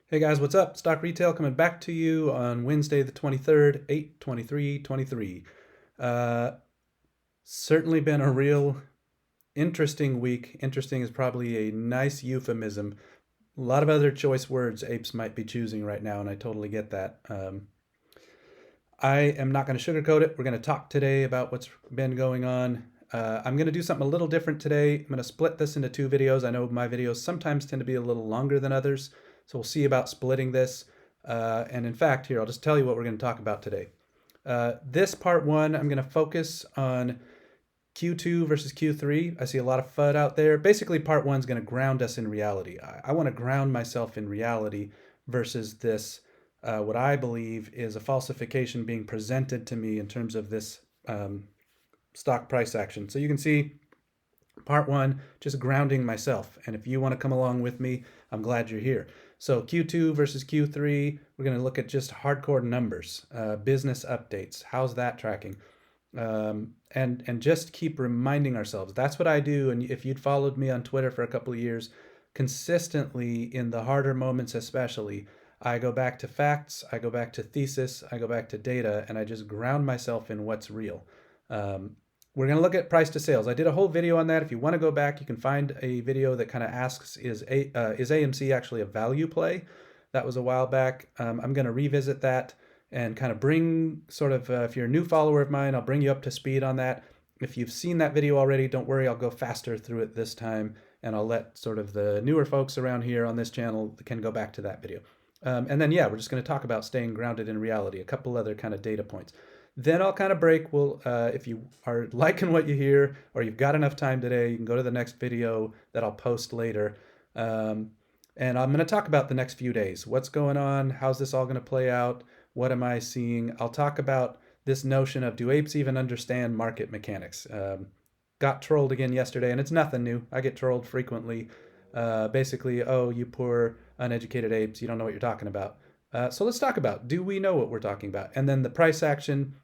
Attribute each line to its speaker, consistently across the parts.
Speaker 1: Hey guys, what's up? Stock Retail coming back to you on Wednesday the 23rd, 8/23/23. Uh, Certainly been a real interesting week. Interesting is probably a nice euphemism. A lot of other choice words apes might be choosing right now, and I totally get that. I am not going to sugarcoat it. We're going to talk today about what's been going on. I'm going to do something a little different today. I'm going to split this into two videos. I know my videos sometimes tend to be a little longer than others, so we'll see about splitting this. And in fact, here, I'll just tell you what we're going to talk about today. This part one, I'm going to focus on Q2 versus Q3. I see a lot of FUD out there. Basically, part one's going to ground us in reality. I want to ground myself in reality versus this, what I believe is a falsification being presented to me in terms of this stock price action. So you can see part one, just grounding myself. And if you want to come along with me, I'm glad you're here. So Q2 versus Q3, we're going to look at just hardcore numbers, business updates. How's that tracking? And just keep reminding ourselves. That's what I do. And if you'd followed me on Twitter for a couple of years, consistently in the harder moments, especially, I go back to facts, I go back to thesis, I go back to data, and I just ground myself in what's real. Um, we're going to look at price to sales. I did a whole video on that. If you want to go back, you can find a video that kind of asks, is AMC actually a value play? That was a while back. I'm going to revisit that and kind of bring sort of, if you're a new follower of mine, I'll bring you up to speed on that. If you've seen that video already, don't worry, I'll go faster through it this time, and I'll let sort of the newer folks around here on this channel can go back to that video. And then, yeah, we're just going to talk about staying grounded in reality, a couple other kind of data points. Then I'll kind of break. If you are liking what you hear or you've got enough time today, you can go to the next video that I'll post later. And I'm going to talk about the next few days. What's going on? How's this all going to play out? What am I seeing? I'll talk about this notion of, do apes even understand market mechanics? Got trolled again yesterday, and it's nothing new. I get trolled frequently. Basically, oh, you poor uneducated apes, you don't know what you're talking about. So let's talk about, do we know what we're talking about? And then the price action,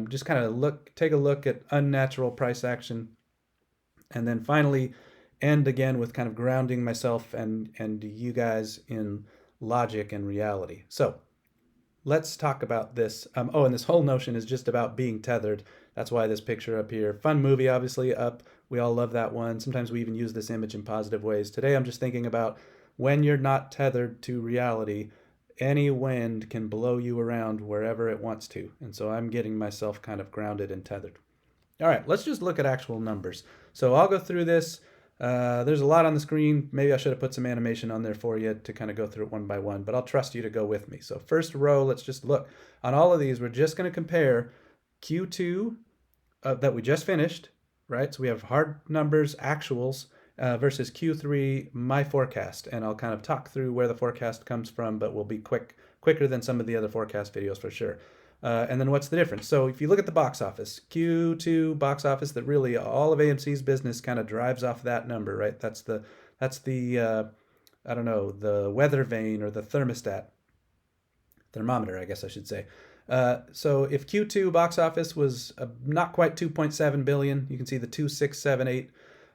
Speaker 1: just kind of take a look at unnatural price action. And then finally, end again with kind of grounding myself and you guys in logic and reality. So let's talk about this. And this whole notion is just about being tethered. That's why this picture up here. Fun movie, obviously, Up. We all love that one. Sometimes we even use this image in positive ways. Today, I'm just thinking about when you're not tethered to reality, any wind can blow you around wherever it wants to. And so I'm getting myself kind of grounded and tethered. All right, let's just look at actual numbers. So I'll go through this. There's a lot on the screen. Maybe I should have put some animation on there for you to kind of go through it one by one, but I'll trust you to go with me. So first row, let's just look. On all of these, we're just going to compare Q2 that we just finished, right? So we have hard numbers, actuals, versus Q3, my forecast. And I'll kind of talk through where the forecast comes from, but we'll be quicker than some of the other forecast videos for sure. And then what's the difference? So if you look at the box office, Q2 box office, that really all of AMC's business kind of drives off that number, right? That's the I don't know, the weather vane or the thermometer, I guess I should say. So if Q2 box office was not quite 2.7 billion, you can see the 2678.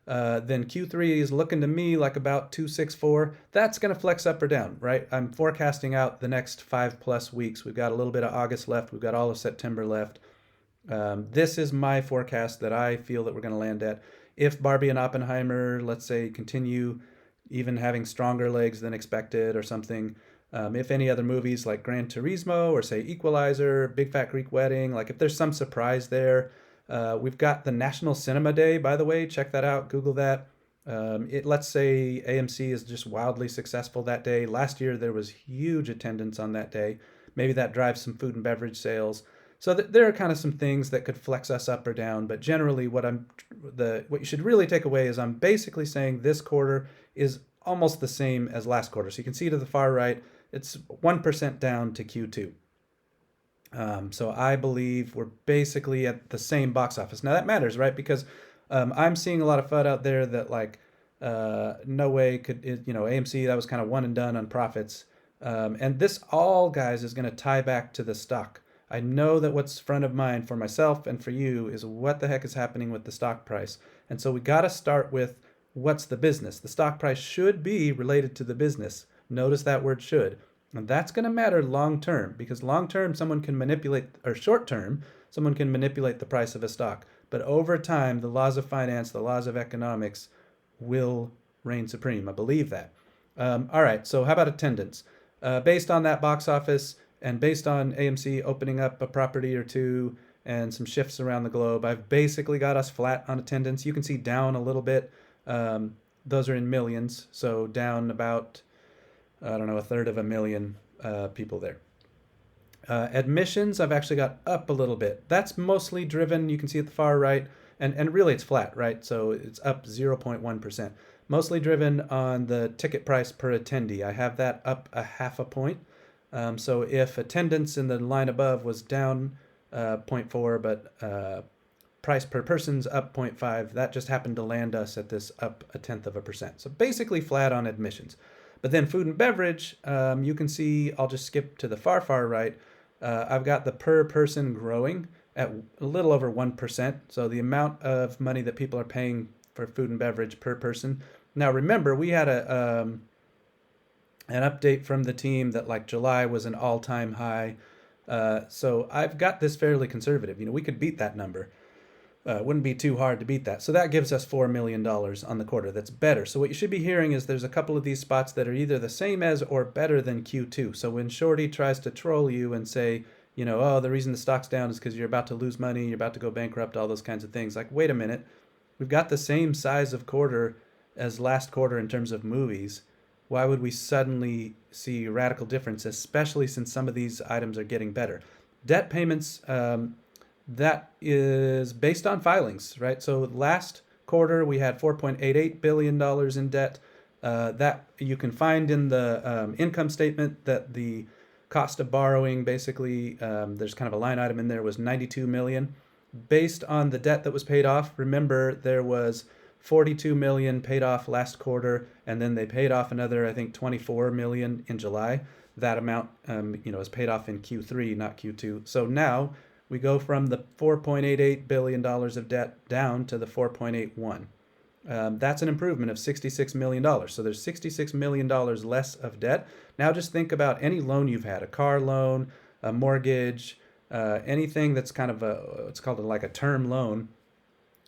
Speaker 1: Then Q3 is looking to me like about 264. That's going to flex up or down, right? I'm forecasting out the next 5+ weeks. We've got a little bit of August left. We've got all of September left. This is my forecast that I feel that we're going to land at. If Barbie and Oppenheimer, let's say, continue even having stronger legs than expected or something, if any other movies like Gran Turismo or say Equalizer, Big Fat Greek Wedding, like if there's some surprise there, we've got the National Cinema Day, by the way. Check that out. Google that. Let's say AMC is just wildly successful that day. Last year, there was huge attendance on that day. Maybe that drives some food and beverage sales. So there are kind of some things that could flex us up or down. But generally, what you should really take away is I'm basically saying this quarter is almost the same as last quarter. So you can see to the far right, it's 1% down to Q2. So I believe we're basically at the same box office. Now that matters, right? Because I'm seeing a lot of FUD out there that like, no way could, AMC, that was kind of one and done on profits. And this all, guys, is going to tie back to the stock. I know that what's front of mind for myself and for you is what the heck is happening with the stock price. And so we got to start with what's the business. The stock price should be related to the business. Notice that word should. And that's going to matter long term, because long term, someone can manipulate, or short term, someone can manipulate the price of a stock. But over time, the laws of finance, the laws of economics will reign supreme. I believe that. All right, so how about attendance? Based on that box office and based on AMC opening up a property or two and some shifts around the globe, I've basically got us flat on attendance. You can see down a little bit. Those are in millions, so down about, I don't know, a third of a million people there. Admissions, I've actually got up a little bit. That's mostly driven, you can see at the far right, and really it's flat, right? So it's up 0.1%. Mostly driven on the ticket price per attendee. I have that up a half a point. So if attendance in the line above was down 0.4, but price per person's up 0.5, that just happened to land us at this up a tenth of a percent. So basically flat on admissions. But then food and beverage, you can see, I'll just skip to the far right. I've got the per person growing at a little over 1%. So the amount of money that people are paying for food and beverage per person. Now remember, we had an update from the team that like July was an all-time high. So I've got this fairly conservative. We could beat that number. It wouldn't be too hard to beat that. So that gives us $4 million on the quarter. That's better. So what you should be hearing is there's a couple of these spots that are either the same as or better than Q2. So when Shorty tries to troll you and say, oh, the reason the stock's down is because you're about to lose money, you're about to go bankrupt, all those kinds of things. Like, wait a minute. We've got the same size of quarter as last quarter in terms of movies. Why would we suddenly see a radical difference, especially since some of these items are getting better? Debt payments, that is based on filings, right? So last quarter, we had $4.88 billion in debt. That you can find in the income statement that the cost of borrowing, basically, there's kind of a line item in there, was $92 million. Based on the debt that was paid off, remember there was $42 million paid off last quarter, and then they paid off another, I think, $24 million in July. That amount, is paid off in Q3, not Q2. So now we go from the $4.88 billion of debt down to the $4.81. That's an improvement of $66 million. So there's $66 million less of debt. Now just think about any loan you've had, a car loan, a mortgage, anything that's kind of it's called like a term loan.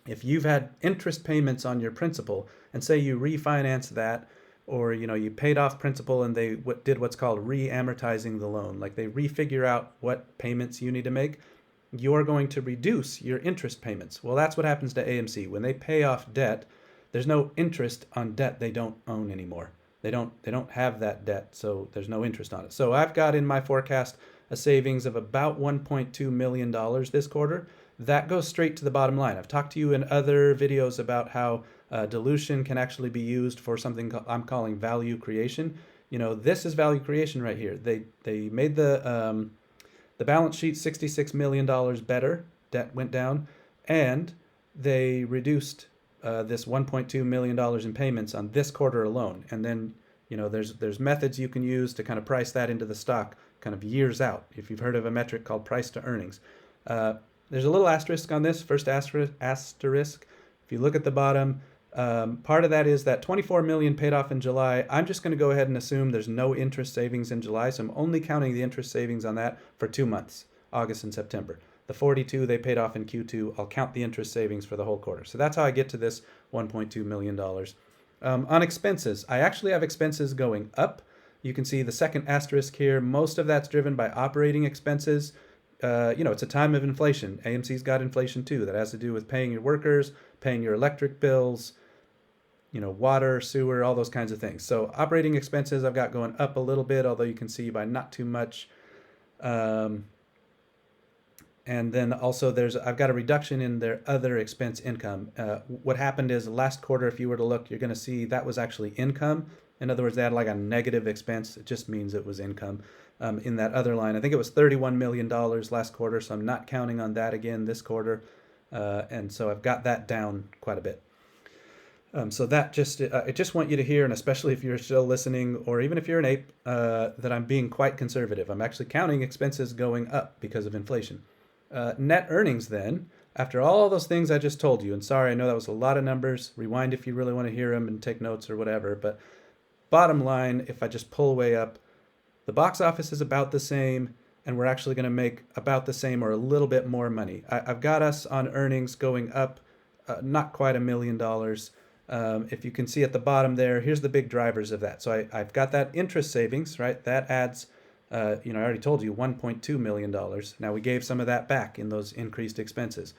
Speaker 1: If you've had interest payments on your principal and say you refinance that, or you paid off principal and they did what's called re-amortizing the loan, like they refigure out what payments you need to make, you're going to reduce your interest payments. Well, that's what happens to AMC. When they pay off debt, there's no interest on debt they don't own anymore. They don't have that debt, so there's no interest on it. So I've got in my forecast a savings of about $1.2 million this quarter. That goes straight to the bottom line. I've talked to you in other videos about how dilution can actually be used for something I'm calling value creation. This is value creation right here. They made the balance sheet $66 million better. Debt went down, and they reduced this $1.2 million in payments on this quarter alone. And then, there's methods you can use to kind of price that into the stock kind of years out. If you've heard of a metric called price to earnings. There's a little asterisk on this, first asterisk. If you look at the bottom, part of that is that $24 million paid off in July. I'm just going to go ahead and assume there's no interest savings in July, so I'm only counting the interest savings on that for 2 months, August and September. The 42 they paid off in Q2, I'll count the interest savings for the whole quarter. So that's how I get to this $1.2 million. On expenses, I actually have expenses going up. You can see the second asterisk here. Most of that's driven by operating expenses. It's a time of inflation. AMC's got inflation too. That has to do with paying your workers, paying your electric bills, water, sewer, all those kinds of things. So operating expenses I've got going up a little bit, although you can see by not too much. And then also I've got a reduction in their other expense income. What happened is last quarter, if you were to look, you're going to see that was actually income. In other words, they had like a negative expense. It just means it was income in that other line. I think it was $31 million last quarter, so I'm not counting on that again this quarter. And so I've got that down quite a bit. So that I just want you to hear, and especially if you're still listening, or even if you're an ape, that I'm being quite conservative. I'm actually counting expenses going up because of inflation. Net earnings then, after all those things I just told you, and sorry, I know that was a lot of numbers. Rewind if you really want to hear them and take notes or whatever, but bottom line, if I just pull way up, the box office is about the same, and we're actually going to make about the same or a little bit more money. I've got us on earnings going up, not quite $1 million. If you can see at the bottom there, here's the big drivers of that. So I've got that interest savings, right? That adds, I already told you, $1.2 million. Now we gave some of that back in those increased expenses.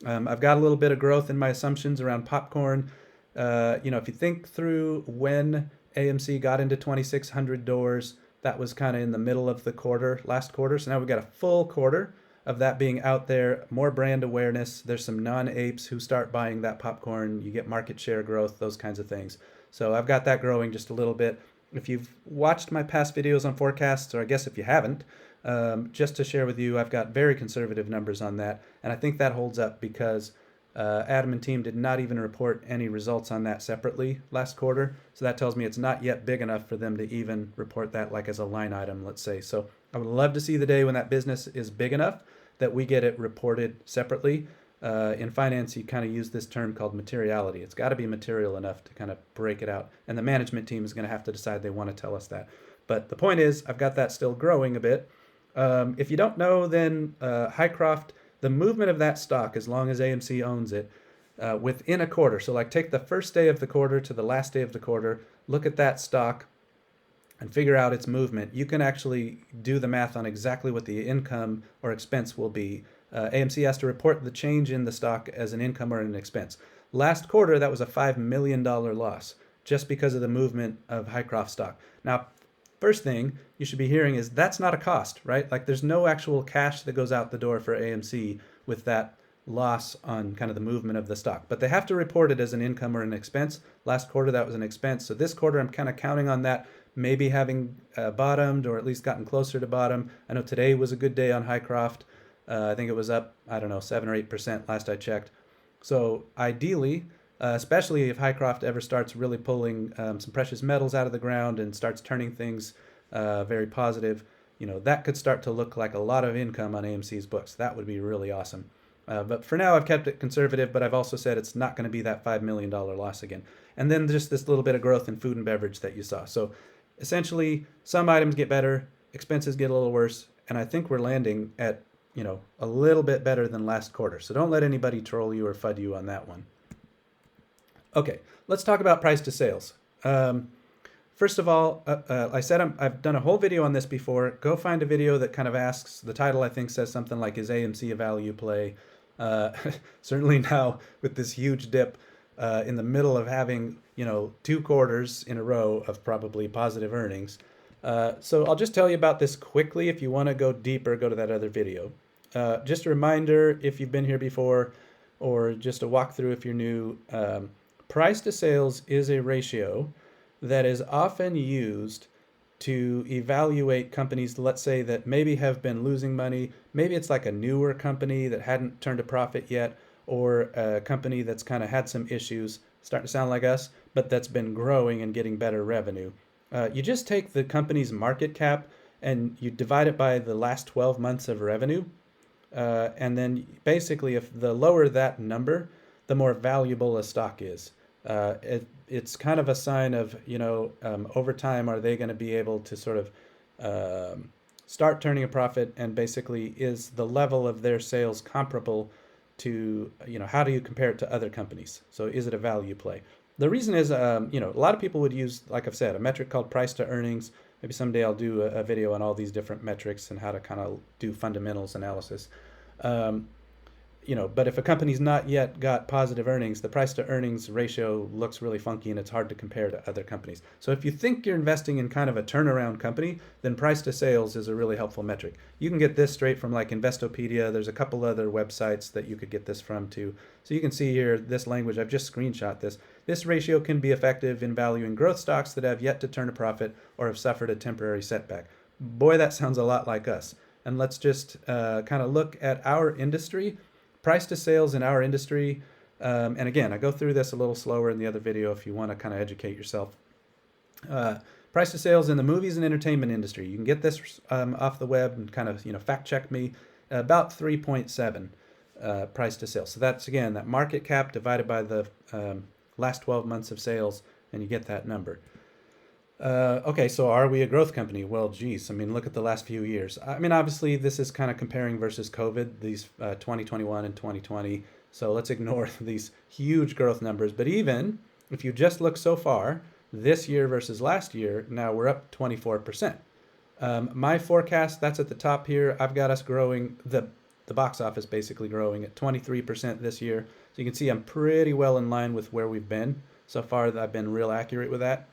Speaker 1: I've got a little bit of growth in my assumptions around popcorn. If you think through when AMC got into 2,600 doors, that was kind of in the middle of the quarter, last quarter. So now we've got a full quarter of that being out there, more brand awareness. There's some non-apes who start buying that popcorn. You get market share growth, those kinds of things. So I've got that growing just a little bit. If you've watched my past videos on forecasts, or I guess if you haven't, just to share with you, I've got very conservative numbers on that. And I think that holds up because Adam and team did not even report any results on that separately last quarter. So that tells me it's not yet big enough for them to even report that like as a line item, let's say. So I would love to see the day when that business is big enough that we get it reported separately. In finance, you kind of use this term called materiality. It's got to be material enough to kind of break it out. And the management team is going to have to decide they want to tell us that. But the point is, I've got that still growing a bit. If you don't know, then Hycroft, the movement of that stock, as long as AMC owns it, within a quarter. So like take the first day of the quarter to the last day of the quarter, look at that stock and figure out its movement. You can actually do the math on exactly what the income or expense will be. AMC has to report the change in the stock as an income or an expense. Last quarter, that was a $5 million loss just because of the movement of Hycroft stock. Now, first thing you should be hearing is that's not a cost, right? Like there's no actual cash that goes out the door for AMC with that loss on kind of the movement of the stock. But they have to report it as an income or an expense. Last quarter, that was an expense. So this quarter, I'm kind of counting on that maybe having bottomed or at least gotten closer to bottom. I know today was a good day on Hycroft. I think it was up, 7 or 8% last I checked. So ideally, especially if Hycroft ever starts really pulling some precious metals out of the ground and starts turning things very positive, that could start to look like a lot of income on AMC's books. That would be really awesome. But for now, I've kept it conservative, but I've also said it's not going to be that $5 million loss again. And then just this little bit of growth in food and beverage that you saw. So essentially, some items get better, expenses get a little worse, and I think we're landing at, a little bit better than last quarter. So don't let anybody troll you or FUD you on that one. Okay, let's talk about price to sales. First of all, I said I've done a whole video on this before. Go find a video that kind of asks, the title I think says something like, is AMC a value play? Certainly now with this huge dip in the middle of having, 2 quarters in a row of probably positive earnings. So I'll just tell you about this quickly. If you want to go deeper, go to that other video. Just a reminder, if you've been here before, or just a walkthrough if you're new, price to sales is a ratio that is often used to evaluate companies, let's say, that maybe have been losing money. Maybe it's like a newer company that hadn't turned a profit yet, or a company that's kind of had some issues, starting to sound like us, but that's been growing and getting better revenue. You just take the company's market cap and you divide it by the last 12 months of revenue. And then basically, if the lower that number, the more valuable a stock is. It's kind of a sign of, over time, are they going to be able to sort of start turning a profit, and basically is the level of their sales comparable to, how do you compare it to other companies? So is it a value play? The reason is, a lot of people would use, like I've said, a metric called price to earnings. Maybe someday I'll do a video on all these different metrics and how to kind of do fundamentals analysis. But if a company's not yet got positive earnings, the price to earnings ratio looks really funky and it's hard to compare to other companies. So if you think you're investing in kind of a turnaround company, then price to sales is a really helpful metric. You can get this straight from like Investopedia. There's a couple other websites that you could get this from too. So you can see here, this language, I've just screenshot this. This ratio can be effective in valuing growth stocks that have yet to turn a profit or have suffered a temporary setback. Boy, that sounds a lot like us. And let's just kind of look at our industry. Price to sales in our industry, and again, I go through this a little slower in the other video if you want to kind of educate yourself. Price to sales in the movies and entertainment industry. You can get this off the web and kind of fact check me. About 3.7 price to sales. So that's, again, that market cap divided by the last 12 months of sales, and you get that number. Okay, so are we a growth company? Well, geez, I mean, look at the last few years. I mean, obviously, this is kind of comparing versus COVID, these 2021 and 2020. So let's ignore these huge growth numbers. But even if you just look so far, this year versus last year, now we're up 24%. My forecast, that's at the top here. I've got us growing, the box office basically growing at 23% this year. So you can see I'm pretty well in line with where we've been. So far, I've been real accurate with that.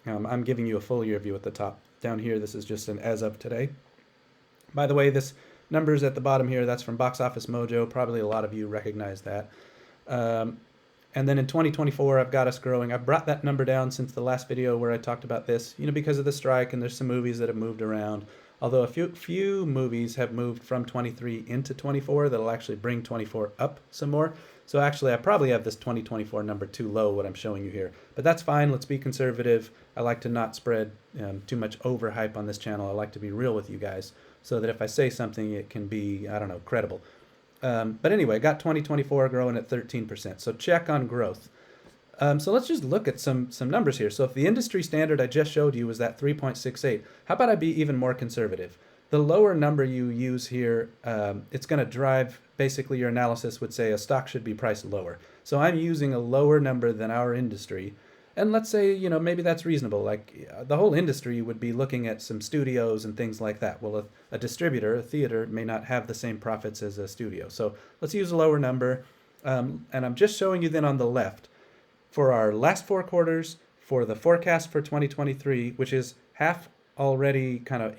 Speaker 1: I'm giving you a full year view at the top. Down here, this is just an as of today. By the way, this numbers at the bottom here, that's from Box Office Mojo. Probably a lot of you recognize that. Um, and then in 2024, I've got us growing. I've brought that number down since the last video where I talked about this, because of the strike, and there's some movies that have moved around. Although a few movies have moved from 23 into 24 that'll actually bring 24 up some more. So actually, I probably have this 2024 number too low, what I'm showing you here. But that's fine. Let's be conservative. I like to not spread too much overhype on this channel. I like to be real with you guys so that if I say something, it can be, I don't know, credible. But anyway, got 2024 growing at 13%. So check on growth. So let's just look at some numbers here. So if the industry standard I just showed you was that 3.68, how about I be even more conservative? The lower number you use here, it's going to drive, basically your analysis would say a stock should be priced lower. So I'm using a lower number than our industry. And let's say, maybe that's reasonable. Like the whole industry would be looking at some studios and things like that. Well, a distributor, a theater, may not have the same profits as a studio. So let's use a lower number. And I'm just showing you then on the left for our last 4 quarters, for the forecast for 2023, which is half already kind of,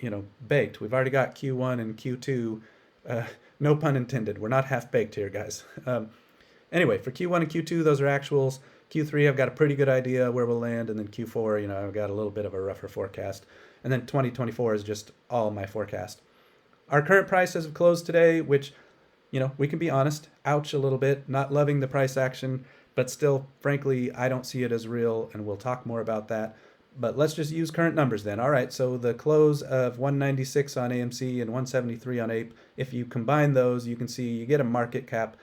Speaker 1: baked. We've already got Q1 and Q2. No pun intended. We're not half baked here, guys. Anyway, for Q1 and Q2, those are actuals. Q3, I've got a pretty good idea where we'll land. And then Q4, I've got a little bit of a rougher forecast. And then 2024 is just all my forecast. Our current price as of close today, which, we can be honest, ouch a little bit, not loving the price action, but still, frankly, I don't see it as real, and we'll talk more about that. But let's just use current numbers then. All right, so the close of 196 on AMC and 173 on Ape, if you combine those, you can see you get a market cap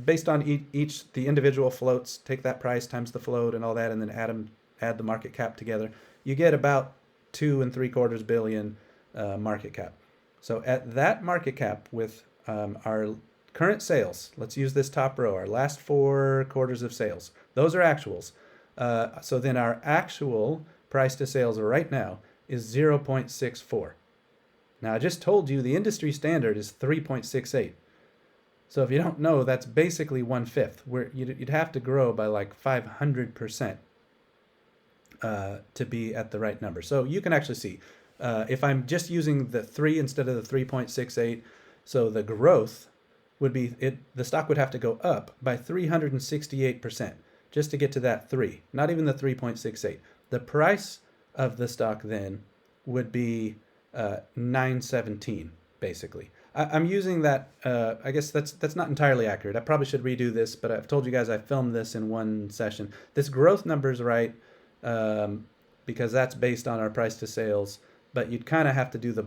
Speaker 1: based on each the individual floats. Take that price times the float and all that, and then add the market cap together. You get about 2.75 billion market cap. So at that market cap with our current sales, let's use this top row, our last 4 quarters of sales. Those are actuals. So then our actual price to sales right now is 0.64. Now I just told you the industry standard is 3.68. So if you don't know, that's basically 1/5. Where you'd have to grow by like 500% to be at the right number. So you can actually see if I'm just using the 3 instead of the 3.68, so the growth would be the stock would have to go up by 368% just to get to that 3, not even the 3.68. The price of the stock then would be 917 basically. I'm using that. I guess that's not entirely accurate. I probably should redo this, but I've told you guys I filmed this in one session. This growth number is right because that's based on our price to sales, but you'd kind of have to do the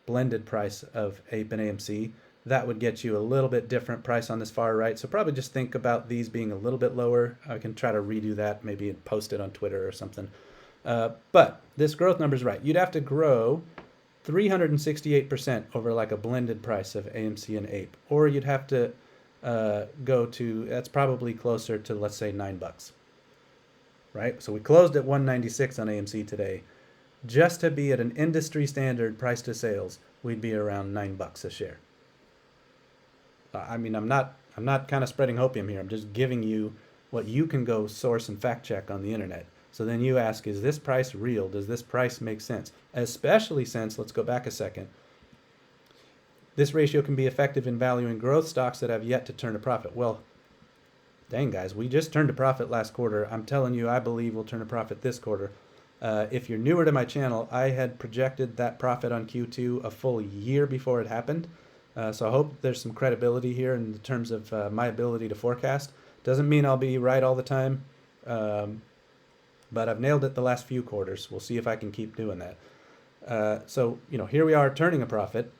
Speaker 1: blended price of Ape and AMC. That would get you a little bit different price on this far right. So probably just think about these being a little bit lower. I can try to redo that, maybe post it on Twitter or something. But this growth number is right. You'd have to grow 368% over like a blended price of AMC and Ape, or you'd have to go to, that's probably closer to, let's say, $9, right? So we closed at 196 on AMC today. Just to be at an industry standard price to sales, we'd be around $9 a share. I mean, I'm not kind of spreading hopium here. I'm just giving you what you can go source and fact check on the internet. So then you ask, is this price real? Does this price make sense? Especially since, let's go back a second, this ratio can be effective in valuing growth stocks that have yet to turn a profit. Well, dang guys, we just turned a profit last quarter. I'm telling you, I believe we'll turn a profit this quarter. If you're newer to my channel, I had projected that profit on Q2 a full year before it happened. So I hope there's some credibility here in terms of my ability to forecast. Doesn't mean I'll be right all the time, but I've nailed it the last few quarters. We'll see if I can keep doing that. So, here we are turning a profit.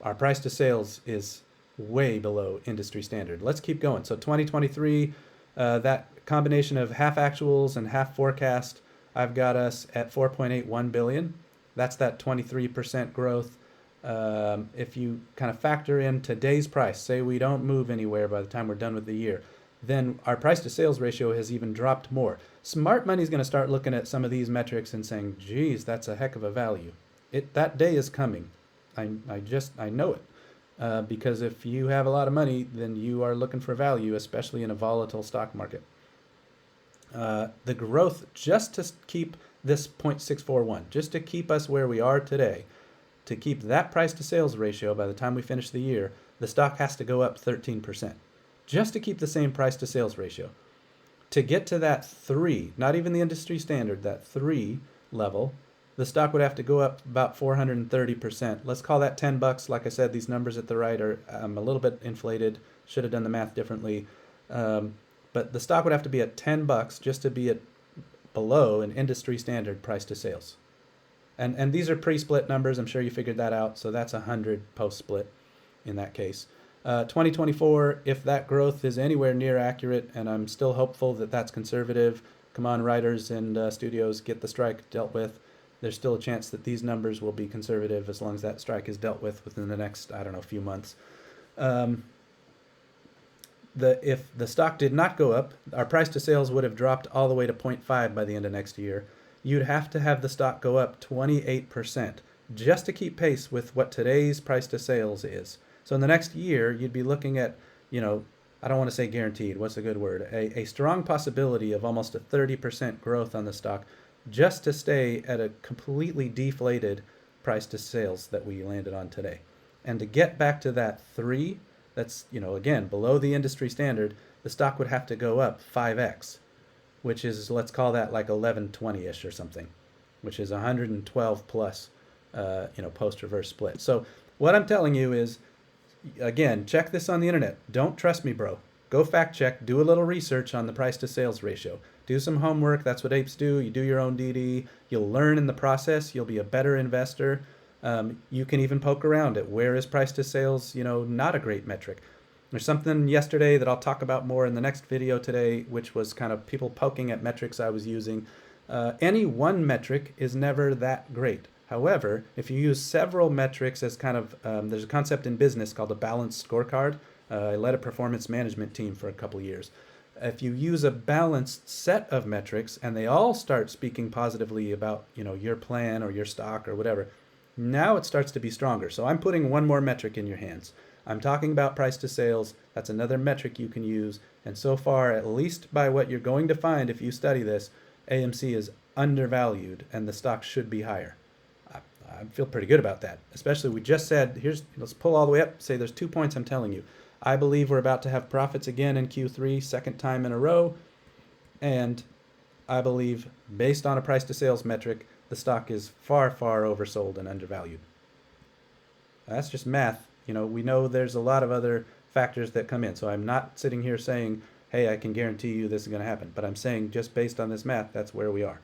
Speaker 1: Our price to sales is way below industry standard. Let's keep going. So 2023, that Combination of half actuals and half forecast, I've got us at 4.81 billion. That's that 23% growth. If you kind of factor in today's price, say we don't move anywhere by the time we're done with the year, then our price to sales ratio has even dropped more. Smart money is going to start looking at some of these metrics and saying, geez, that's a heck of a value. That day is coming. I know it. Because if you have a lot of money, then you are looking for value, especially in a volatile stock market. The growth, just to keep this 0.641, just to keep us where we are today, to keep that price to sales ratio by the time we finish the year, the stock has to go up 13%. Just to keep the same price to sales ratio. To get to that 3, not even the industry standard, that 3 level, the stock would have to go up about 430%. Let's call that $10. Like I said, these numbers at the right are a little bit inflated. Should have done the math differently. But the stock would have to be at $10 just to be at below an industry standard price to sales. And these are pre-split numbers. I'm sure you figured that out. So that's 100 post-split in that case. 2024, if that growth is anywhere near accurate, and I'm still hopeful that that's conservative, come on, writers and studios, get the strike dealt with. There's still a chance that these numbers will be conservative as long as that strike is dealt with within the next, I don't know, few months. If the stock did not go up, our price to sales would have dropped all the way to 0.5 by the end of next year. You'd have to have the stock go up 28% just to keep pace with what today's price to sales is. So in the next year, you'd be looking at, I don't want to say guaranteed, what's a good word? A strong possibility of almost a 30% growth on the stock just to stay at a completely deflated price to sales that we landed on today. And to get back to that 3, that's, again, below the industry standard, the stock would have to go up 5x, which is, let's call that like 1120-ish or something, which is 112 plus, post-reverse split. So what I'm telling you is, again, check this on the internet. Don't trust me, bro. Go fact check, do a little research on the price to sales ratio. Do some homework. That's what apes do. You do your own DD. You'll learn in the process. You'll be a better investor. You can even poke around at where is price to sales, not a great metric. There's something yesterday that I'll talk about more in the next video today, which was kind of people poking at metrics I was using. Any one metric is never that great. However, if you use several metrics as kind of, there's a concept in business called a balanced scorecard. I led a performance management team for a couple of years. If you use a balanced set of metrics and they all start speaking positively about, your plan or your stock or whatever, now it starts to be stronger. So I'm putting one more metric in your hands. I'm talking about price to sales. That's another metric you can use. And so far, at least by what you're going to find if you study this, AMC is undervalued and the stock should be higher. I feel pretty good about that. Especially we just said, let's pull all the way up, say there's 2 points I'm telling you. I believe we're about to have profits again in Q3, second time in a row. And I believe, based on a price to sales metric, the stock is far, far oversold and undervalued. That's just math. We know there's a lot of other factors that come in. So I'm not sitting here saying, hey, I can guarantee you this is going to happen. But I'm saying just based on this math, that's where we are.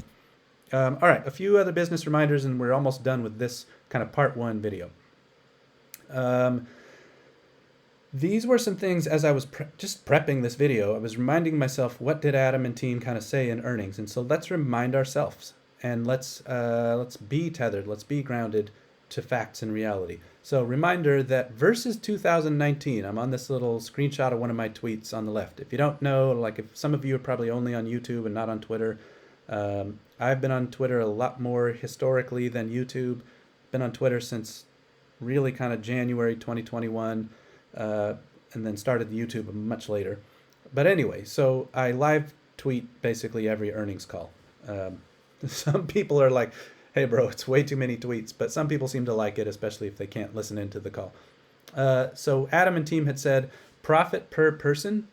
Speaker 1: All right, a few other business reminders, and we're almost done with this kind of part 1 video. These were some things as I was just prepping this video. I was reminding myself, what did Adam and team kind of say in earnings? And so let's remind ourselves, and let's be tethered, let's be grounded to facts and reality. So reminder that versus 2019, I'm on this little screenshot of one of my tweets on the left. If you don't know, like if some of you are probably only on YouTube and not on Twitter, I've been on Twitter a lot more historically than YouTube. Been on Twitter since really kind of January 2021, and then started YouTube much later. But anyway, so I live tweet basically every earnings call. Some people are like, hey bro, it's way too many tweets, but some people seem to like it, especially if they can't listen into the call. So Adam and team had said profit per person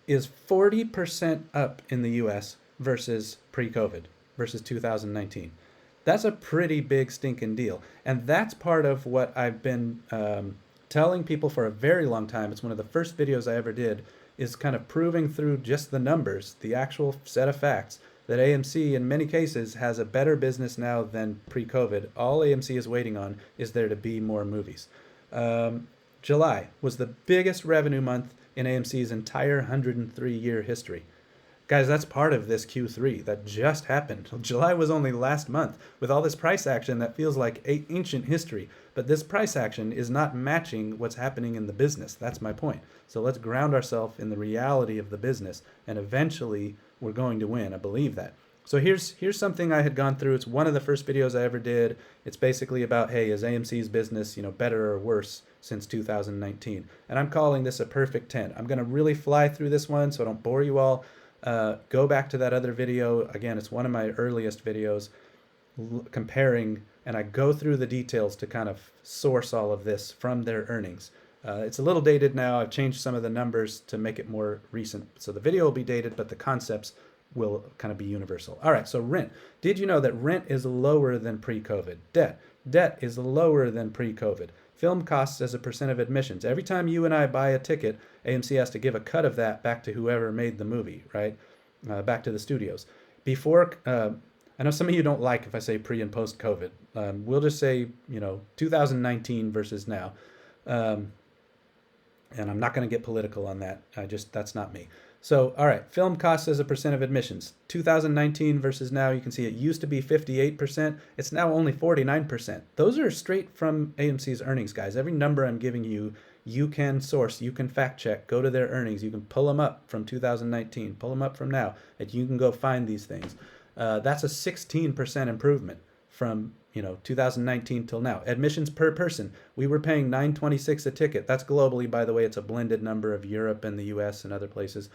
Speaker 1: is 40% up in the US versus pre-COVID, versus 2019. That's a pretty big stinking deal. And that's part of what I've been telling people for a very long time. It's one of the first videos I ever did, is kind of proving through just the numbers, the actual set of facts, that AMC in many cases has a better business now than pre-COVID. All AMC is waiting on is there to be more movies. July was the biggest revenue month in AMC's entire 103-year history. Guys, that's part of this Q3 that just happened. July was only last month with all this price action that feels like ancient history. But this price action is not matching what's happening in the business. That's my point. So let's ground ourselves in the reality of the business, and eventually we're going to win. I believe that. So here's something I had gone through. It's one of the first videos I ever did. It's basically about, hey, is AMC's business, better or worse since 2019? And I'm calling this a perfect 10. I'm going to really fly through this one so I don't bore you all. Go back to that other video. Again, it's one of my earliest videos comparing, and I go through the details to kind of source all of this from their earnings. It's a little dated now. I've changed some of the numbers to make it more recent. So the video will be dated, but the concepts will kind of be universal. All right, so rent. Did you know that rent is lower than pre-COVID? Debt is lower than pre-COVID. Film costs as a percent of admissions. Every time you and I buy a ticket, AMC has to give a cut of that back to whoever made the movie, right? Back to the studios. Before, I know some of you don't like if I say pre and post COVID. We'll just say, 2019 versus now. And I'm not going to get political on that. That's not me. So, all right, film costs as a percent of admissions. 2019 versus now, you can see it used to be 58%. It's now only 49%. Those are straight from AMC's earnings, guys. Every number I'm giving you, you can source, you can fact check, go to their earnings. You can pull them up from 2019, pull them up from now, and you can go find these things. That's a 16% improvement from 2019 till now. Admissions per person, we were paying $9.26 a ticket. That's globally, by the way. It's a blended number of Europe and the US and other places.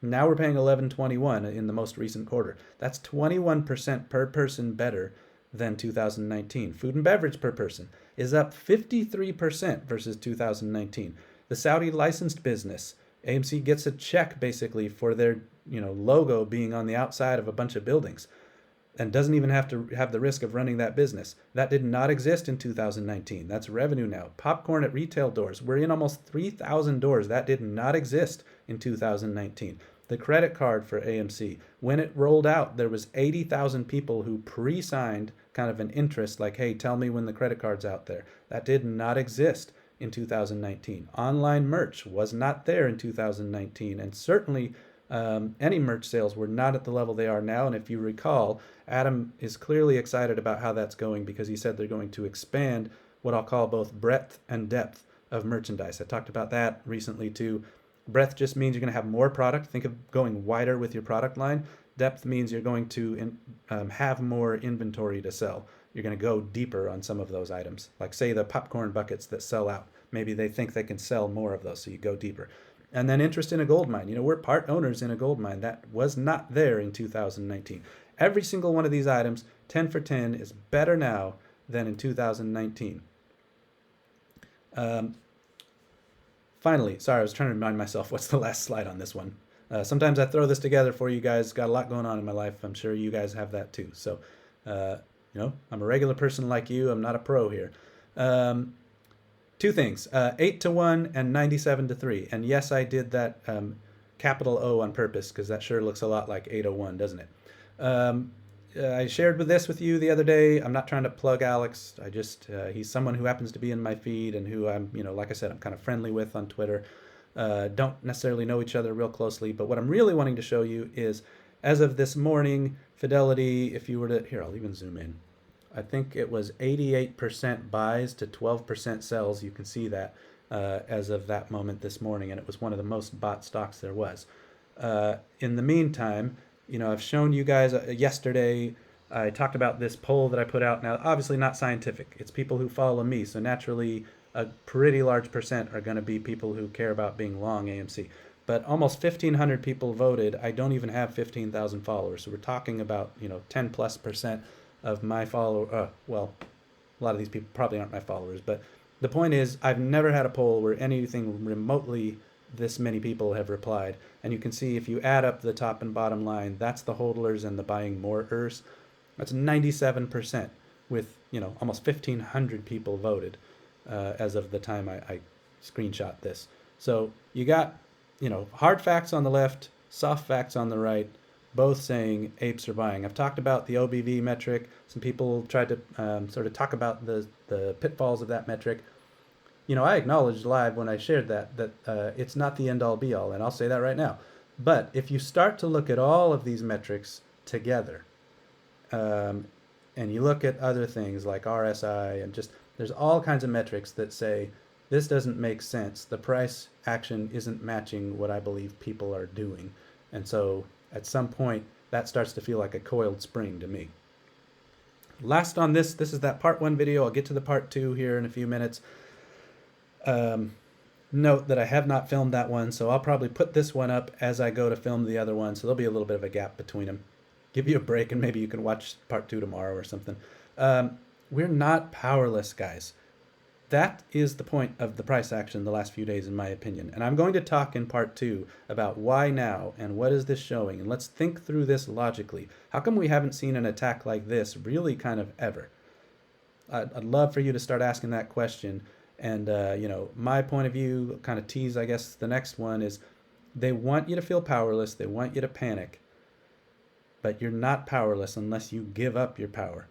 Speaker 1: Now we're paying $11.21 in the most recent quarter. That's 21% per person better than 2019. Food and beverage per person is up 53% versus 2019. The Saudi licensed business, AMC gets a check basically for their logo being on the outside of a bunch of buildings, and doesn't even have to have the risk of running that business. That did not exist in 2019. That's revenue now. Popcorn at retail doors. We're in almost 3,000 doors. That did not exist in 2019. The credit card for AMC, when it rolled out, there was 80,000 people who pre-signed kind of an interest, like, hey, tell me when the credit card's out there. That did not exist in 2019. Online merch was not there in 2019, and certainly any merch sales were not at the level they are now. And if you recall, Adam is clearly excited about how that's going because he said they're going to expand what I'll call both breadth and depth of merchandise. I talked about that recently too. Breadth just means you're going to have more product. Think of going wider with your product line. Depth means you're going to have more inventory to sell. You're going to go deeper on some of those items. Like say the popcorn buckets that sell out. Maybe they think they can sell more of those, so you go deeper. And then interest in a gold mine. We're part owners in a gold mine. That was not there in 2019. Every single one of these items, 10 for 10, is better now than in 2019. Finally, sorry, I was trying to remind myself what's the last slide on this one. Sometimes I throw this together for you guys. Got a lot going on in my life. I'm sure you guys have that too. So, I'm a regular person like you. I'm not a pro here. Two things, 8-1 and 97-3. And yes, I did that capital O on purpose because that sure looks a lot like 801, doesn't it? I shared this with you the other day. I'm not trying to plug Alex. He's someone who happens to be in my feed and who I'm, like I said, I'm kind of friendly with on Twitter. Don't necessarily know each other real closely, but what I'm really wanting to show you is, as of this morning, Fidelity, if you were to, here, I'll even zoom in. I think it was 88% buys to 12% sells. You can see that as of that moment this morning, and it was one of the most bought stocks there was. In the meantime, I've shown you guys yesterday, I talked about this poll that I put out. Now, obviously not scientific. It's people who follow me, so naturally a pretty large percent are going to be people who care about being long AMC. But almost 1,500 people voted. I don't even have 15,000 followers, so we're talking about 10+% of my follower. Well, a lot of these people probably aren't my followers, but the point is, I've never had a poll where anything remotely this many people have replied. And you can see if you add up the top and bottom line, that's the hodlers and the buying moreers. That's 97% with almost 1,500 people voted as of the time I screenshot this. So you got hard facts on the left, soft facts on the right, both saying apes are buying. I've talked about the OBV metric. Some people tried to sort of talk about the pitfalls of that metric. I acknowledged live when I shared that it's not the end-all be-all, and I'll say that right now. But if you start to look at all of these metrics together, um, and you look at other things like RSI and just there's all kinds of metrics that say this doesn't make sense. The price action isn't matching what I believe people are doing. And so at some point, that starts to feel like a coiled spring to me. Last on this is that part one video. I'll get to the part two here in a few minutes. Note that I have not filmed that one, so I'll probably put this one up as I go to film the other one, so there'll be a little bit of a gap between them. Give you a break, and maybe you can watch part two tomorrow or something. We're not powerless, guys. That is the point of the price action the last few days, in my opinion. And I'm going to talk in part two about why now and what is this showing. And let's think through this logically. How come we haven't seen an attack like this really kind of ever? I'd love for you to start asking that question. And, my point of view, kind of tease, I guess, the next one is they want you to feel powerless. They want you to panic. But you're not powerless unless you give up your power.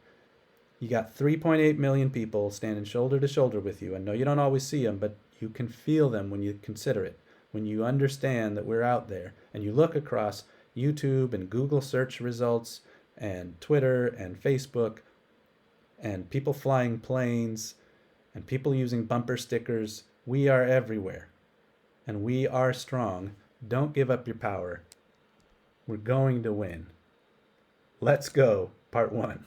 Speaker 1: You got 3.8 million people standing shoulder to shoulder with you. I know you don't always see them, but you can feel them when you consider it. When you understand that we're out there and you look across YouTube and Google search results and Twitter and Facebook and people flying planes and people using bumper stickers, we are everywhere and we are strong. Don't give up your power. We're going to win. Let's go, part one.